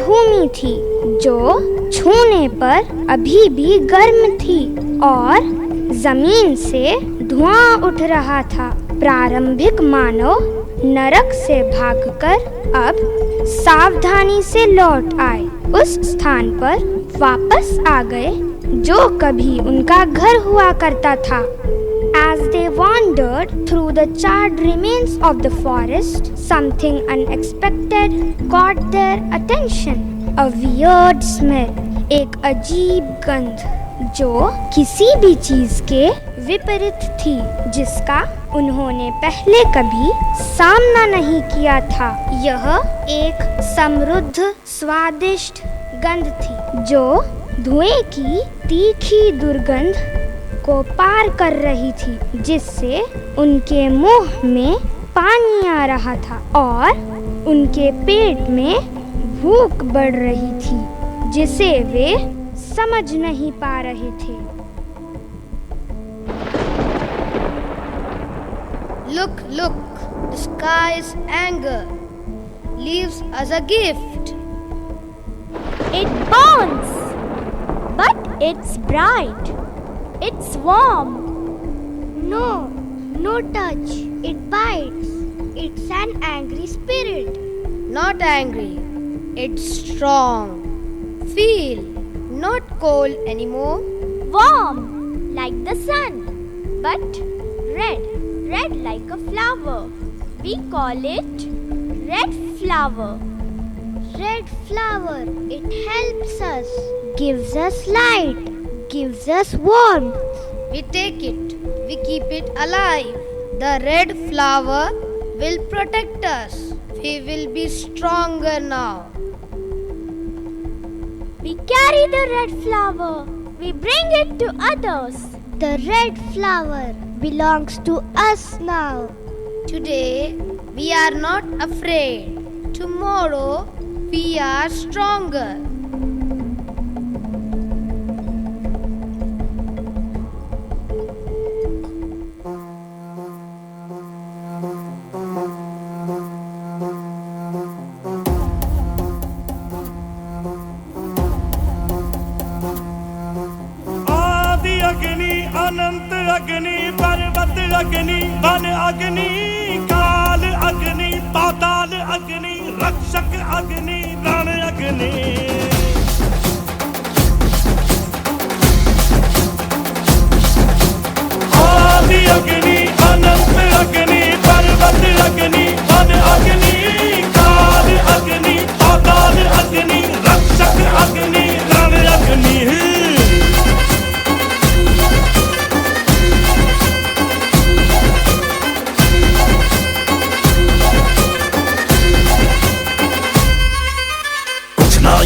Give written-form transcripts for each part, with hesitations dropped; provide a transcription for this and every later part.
भूमि थी जो छूने पर अभी भी गर्म थी और जमीन से धुआं उठ रहा था। प्रारंभिक मानव नरक से भागकर अब सावधानी से लौट आए, उस स्थान पर वापस आ गए जो कभी उनका घर हुआ करता था। As they wandered through the charred remains of the forest, something unexpected caught their attention. A weird smell, एक अजीब गंध जो किसी भी चीज के विपरीत थी, जिसका उन्होंने पहले कभी सामना नहीं किया था। यह एक समृद्ध स्वादिष्ट गंध थी जो धुएं की तीखी दुर्गंध को पार कर रही थी, जिससे उनके मुंह में पानी आ रहा था और उनके पेट में भूख बढ़ रही थी, जिसे वे समझ नहीं पा रहे थे। Look, look, the sky's anger leaves us a gift. It burns, but it's bright. It's warm. No touch. It bites. It's an angry spirit. Not angry, it's strong. Feel, not cold anymore. Warm, like the sun, but red like a flower. We call it red flower. Red flower, it helps us, gives us light, gives us warmth. We take it, we keep it alive. The red flower will protect us. We will be stronger now. We carry the red flower. We bring it to others. The red flower belongs to us now. Today we are not afraid. Tomorrow we are stronger. अनंत अग्नि पर्वत अग्नि one अग्नि काल अग्नि पाताल अग्नि रक्षक अग्नि रण अग्नि आदि अग्नि अनंत अग्नि पर्वत अग्नि वन अग्नि काल अग्नि पाताल अग्नि रक्षक अग्नि रण अग्नि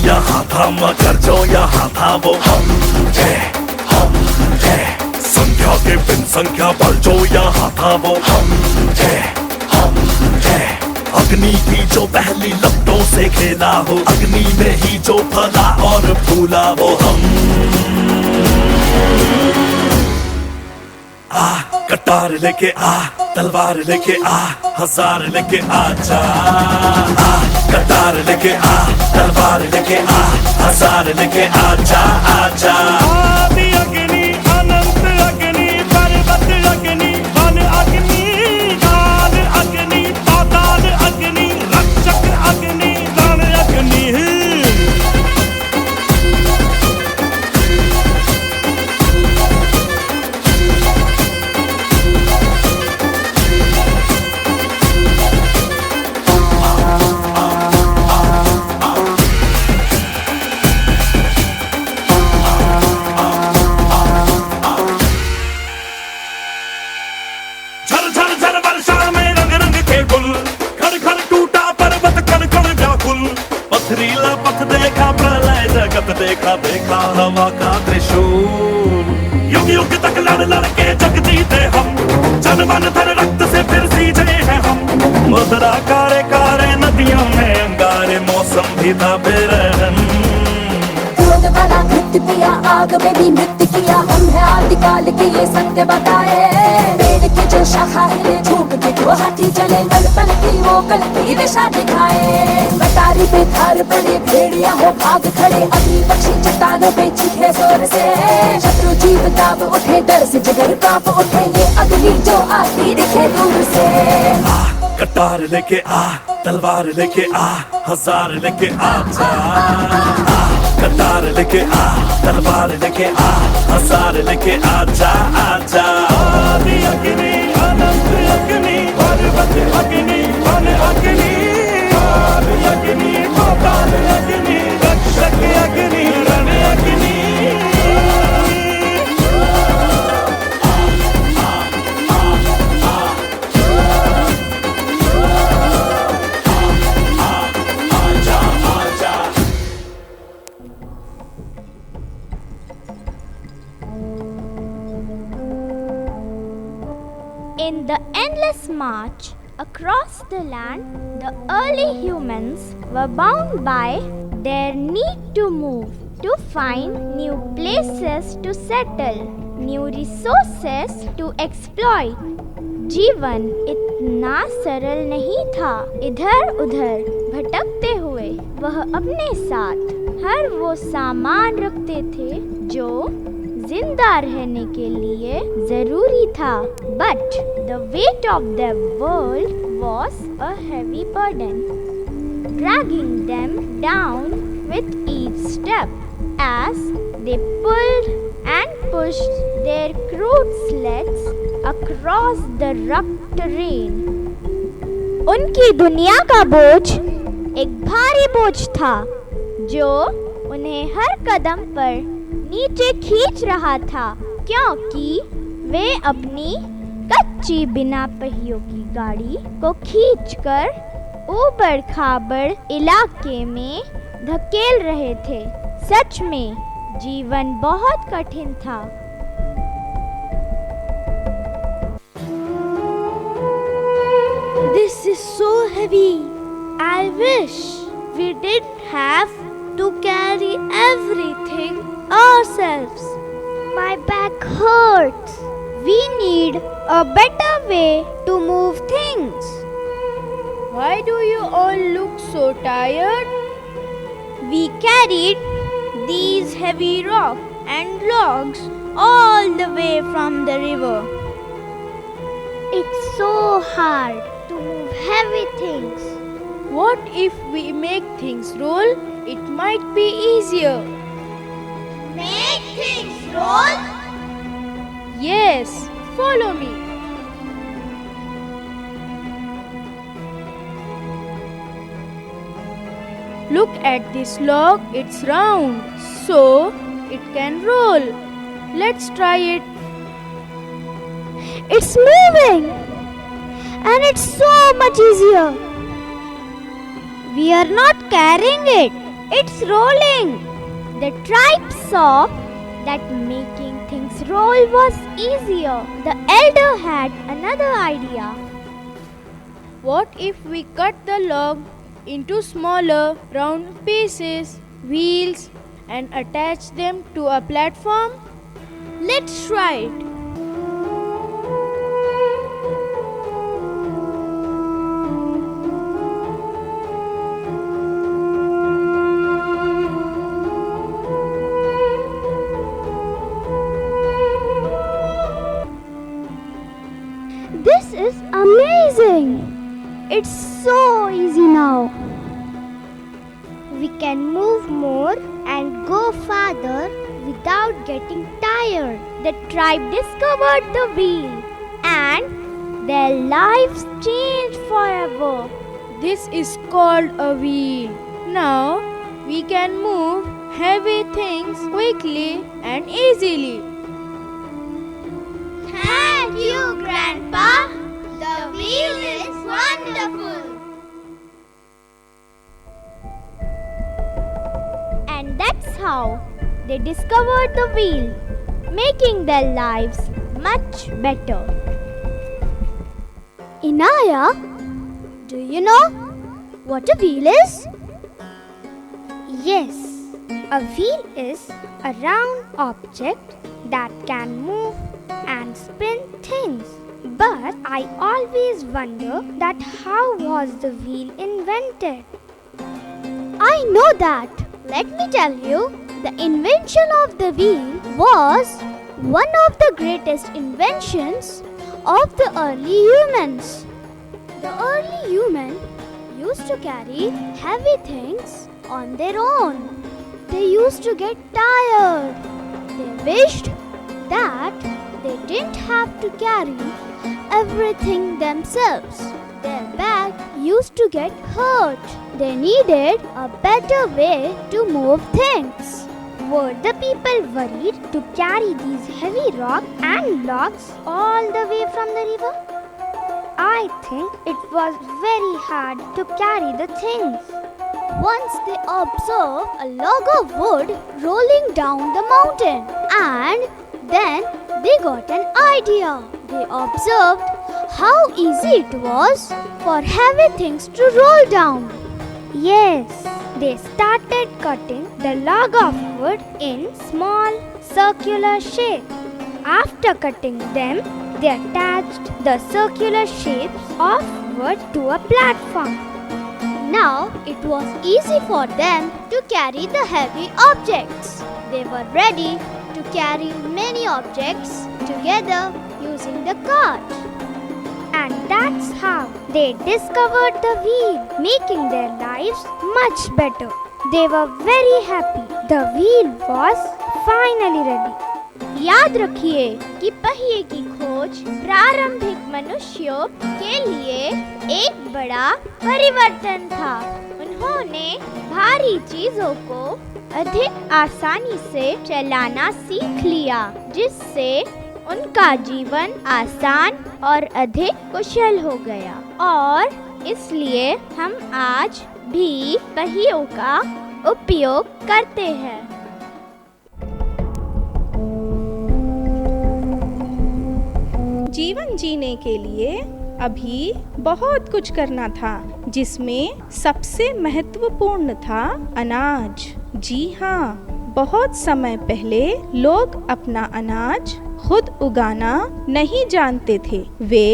यहाँ था मगर जो यहाँ था वो हम थे संख्या के बिन संख्या बल जो यहाँ था वो हम थे अग्नि की जो पहली लपटों से खेला हो, अग्नि में ही जो फला और फूला वो हम। आ कटार लेके आ, तलवार लेके आ, हजार लेके आ जा। कटार लेके आ, तलवार लेके आ, हजार लेके आ जा, आ जा। आदि अग्नि अनंत अग्नि पर्वत अग्नि वन अग्नि काल अग्नि पाताल अग्नि रक्षक अग्नि रण अग्नि। पथरीला पथ देखा प्रलय जगत देखा देखा हवा का त्रिशूल। युग युग तक लड़ लड़ के जग जीते हम, जन मन धन रक्त से फिर सींचे हैं हम। मधुरा कारे कारे नदियों में अंगारे मौसम भी था बेरहम। काल वाला नृत्य किया, आग में भी नृत्य किया, हम है आदिकाल के ये सत्य बताए। पेड़ की जो शाखा हिले, झूम के जो हाथी चले, नल पल की वो कल की दिशा दिखाए। कटारी पे धार पड़े, भेड़िया हो भाग खड़े, अग्नि पक्षी चट्टानों पे चीखे जोर से। शत्रु जीव दाब उठे, डर से जिगर कांप उठे, ये अग्नि जो आती दिखे दूर से। कटार लेके आ, तलवार लेके आ, हजार लेके आ जा। कटार लेके आ, तलवार लेके आ, हजार लेके आ जा, आ जा। आदि अग्नि, अनंत अग्नि, पर्वत अग्नि, वन अग्नि, आदि अग्नि, पाताल अग्नि, रक्षक अग्नि, रण अग्नि। In the endless march across the land, the early humans were bound by their need to move, to find new places to settle, new resources to exploit. जीवन इतना सरल नहीं था। इधर उधर भटकते हुए वह अपने साथ हर वो सामान रखते थे जो जिंदा रहने के लिए जरूरी था। But the weight of the world was a heavy burden, dragging them down with each step as they pulled and pushed their crude sleds across the rough terrain. उनकी दुनिया का बोझ एक भारी बोझ था जो उन्हें हर कदम पर नीचे खींच रहा था, क्योंकि वे अपनी कच्ची बिना पहियों की गाड़ी को खींचकर ऊबड़ खाबड़ इलाके में धकेल रहे थे। सच में जीवन बहुत कठिन था। This is so heavy. I wish we didn't have to carry everything ourselves. My back hurts. We need a better way to move things. Why do you all look so tired? We carried these heavy rocks and logs all the way from the river. It's so hard to move heavy things. What if we make things roll? It might be easier. Make things roll? Yes, follow me. Look at this log, it's round, so it can roll. Let's try it. It's moving and it's so much easier. We are not carrying it, it's rolling. The tribe saw that making things roll was easier. The elder had another idea. What if we cut the log into smaller round pieces, wheels, and attach them to a platform? Let's try it. This is amazing. It's so easy now. We can move more and go farther without getting tired. The tribe discovered the wheel and their lives changed forever. This is called a wheel. Now we can move heavy things quickly and easily. Thank you, Grandpa. The wheel is wonderful. And that's how they discovered the wheel, making their lives much better. Inaya, do you know what a wheel is? Yes, A wheel is a round object that can move and spin things. But I always wonder that how was the wheel invented? I know that. Let me tell you, the invention of the wheel was one of the greatest inventions of the early humans. The early humans used to carry heavy things on their own. They used to get tired. They wished that they didn't have to carry everything themselves. Their back used to get hurt. They needed a better way to move things. Were the people worried to carry these heavy rocks and logs all the way from the river? I think it was very hard to carry the things. Once they observed a log of wood rolling down the mountain, and then they got an idea. They observed how easy it was for heavy things to roll down. Yes, they started cutting the log of wood in small circular shapes. After cutting them, they attached the circular shapes of wood to a platform. Now it was easy for them to carry the heavy objects. They were ready to carry many objects together using the cart. And that's how they discovered the wheel, making their lives much better. They were very happy. The wheel was finally ready. याद रखिए कि पहिए की खोज प्रारंभिक मनुष्यों के लिए एक बड़ा परिवर्तन था। उन्होंने भारी चीजों को अधिक आसानी से चलाना सीख लिया, जिससे उनका जीवन आसान और अधिक कुशल हो गया। और इसलिए हम आज भी पहियों का उपयोग करते हैं। जीवन जीने के लिए अभी बहुत कुछ करना था, जिसमें सबसे महत्वपूर्ण था अनाज। जी हाँ, बहुत समय पहले लोग अपना अनाज खुद उगाना नहीं जानते थे। वे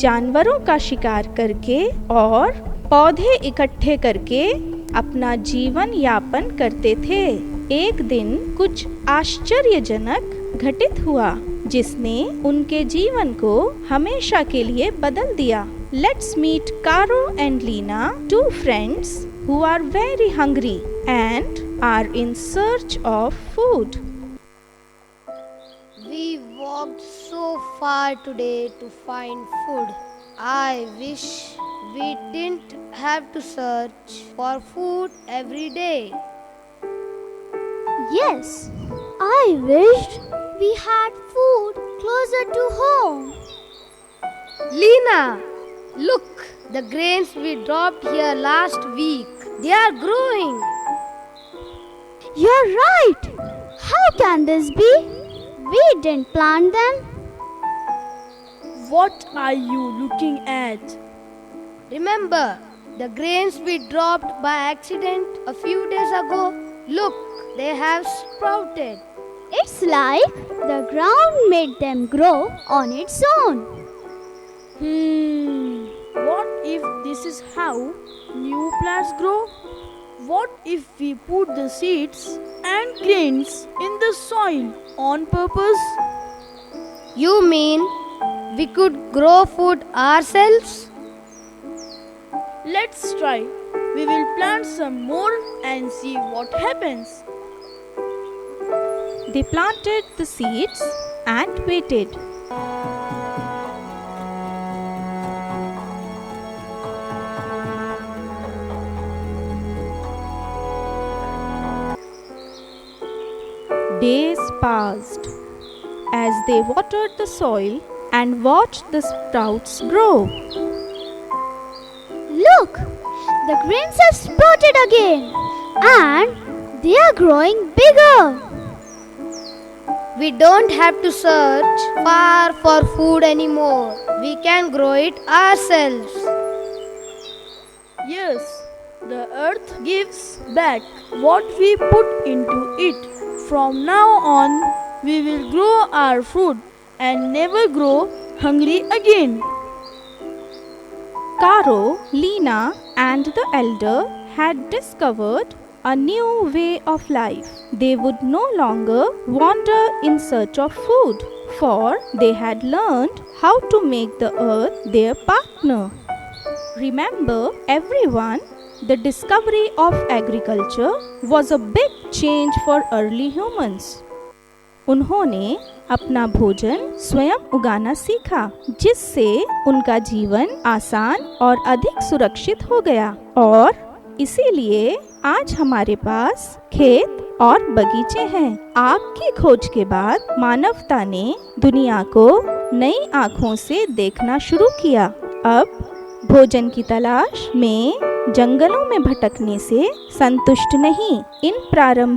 जानवरों का शिकार करके और पौधे इकट्ठे करके अपना जीवन यापन करते थे। एक दिन कुछ आश्चर्यजनक घटित हुआ, जिसने उनके जीवन को हमेशा के लिए बदल दिया। Let's meet Caro and Lina, two friends who are very hungry and are in search of food. We walked so far today to find food. I wish we didn't have to search for food every day. Yes, I wished we had food closer to home. Lena, look, the grains we dropped here last week. They are growing. You're right. How can this be? We didn't plant them. What are you looking at? Remember the grains we dropped by accident a few days ago? Look, they have sprouted. It's like the ground made them grow on its own. What if this is how new plants grow? What if we put the seeds and grains in the soil on purpose? You mean we could grow food ourselves? Let's try. We will plant some more and see what happens. They planted the seeds and waited. Days passed as they watered the soil and watched the sprouts grow. Look, the grains have sprouted again and they are growing bigger. We don't have to search far for food anymore. We can grow it ourselves. Yes, The earth gives back what we put into it. From now on, we will grow our food and never grow hungry again. Caro, Lena, and the elder had discovered a new way of life. They would no longer wander in search of food, for they had learned how to make the earth their partner. Remember, everyone, the discovery of agriculture was a big change for early humans. उन्होंने अपना भोजन स्वयं उगाना सीखा, जिससे उनका जीवन आसान और अधिक सुरक्षित हो गया। और इसीलिए आज हमारे पास खेत और बगीचे हैं। आपकी खोज के बाद मानवता ने दुनिया को नई आँखों से देखना शुरू किया। अब भोजन की तलाश में जंगलों में भटकने से संतुष्ट नहीं, इन प्रारंभ